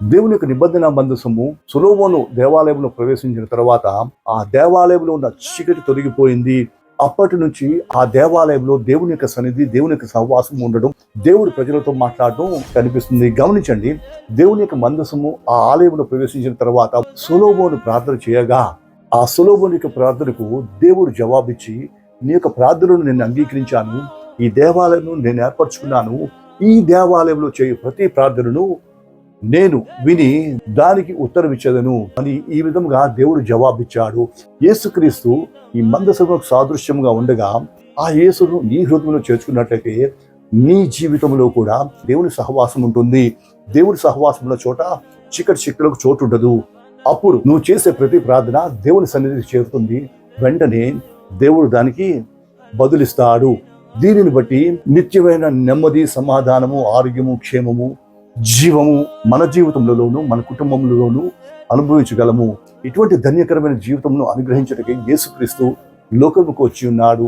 దేవుని యొక్క నిబంధన మందసము సొలొమోను దేవాలయంలో ప్రవేశించిన తర్వాత ఆ దేవాలయంలో ఉన్న చీకటి తొలగిపోయింది. అప్పటి నుంచి ఆ దేవాలయంలో దేవుని యొక్క సన్నిధి, దేవుని యొక్క సహవాసం ఉండడం, దేవుడు ప్రజలతో మాట్లాడడం కనిపిస్తుంది. గమనించండి, దేవుని యొక్క మందసము ఆ ఆలయంలో ప్రవేశించిన తర్వాత సొలొమోను ప్రార్థన చేయగా ఆ సొలొమోను యొక్క ప్రార్థనకు దేవుడు జవాబిచ్చి, నీ యొక్క ప్రార్థనను నేను అంగీకరించాను, ఈ దేవాలయం నేను ఏర్పరచుకున్నాను, ఈ దేవాలయంలో చేయు ప్రతి ప్రార్థనను నేను విని దానికి ఉత్తరం ఇచ్చేదను అని ఈ విధంగా దేవుడు జవాబిచ్చాడు. యేసుక్రీస్తు ఈ మందసముకు సాదృశ్యంగా ఉండగా ఆ యేసును నీ హృదయంలో చేర్చుకున్నట్లయితే నీ జీవితంలో కూడా దేవుని సహవాసం ఉంటుంది. దేవుని సహవాసంలో చోట చీకటిలకు చోటు ఉండదు. అప్పుడు నువ్వు చేసే ప్రతి ప్రార్థన దేవుని సన్నిధికి చేరుతుంది. వెంటనే దేవుడు దానికి బదులిస్తాడు. దీనిని బట్టి నిత్యమైన నెమ్మది, సమాధానము, ఆరోగ్యము, క్షేమము, జీవము మన జీవితంలోనూ మన కుటుంబంలోనూ అనుభవించగలము. ఇటువంటి ధన్యకరమైన జీవితంను అనుగ్రహించడానికి యేసుక్రీస్తు లోకముకు వచ్చి ఉన్నాడు.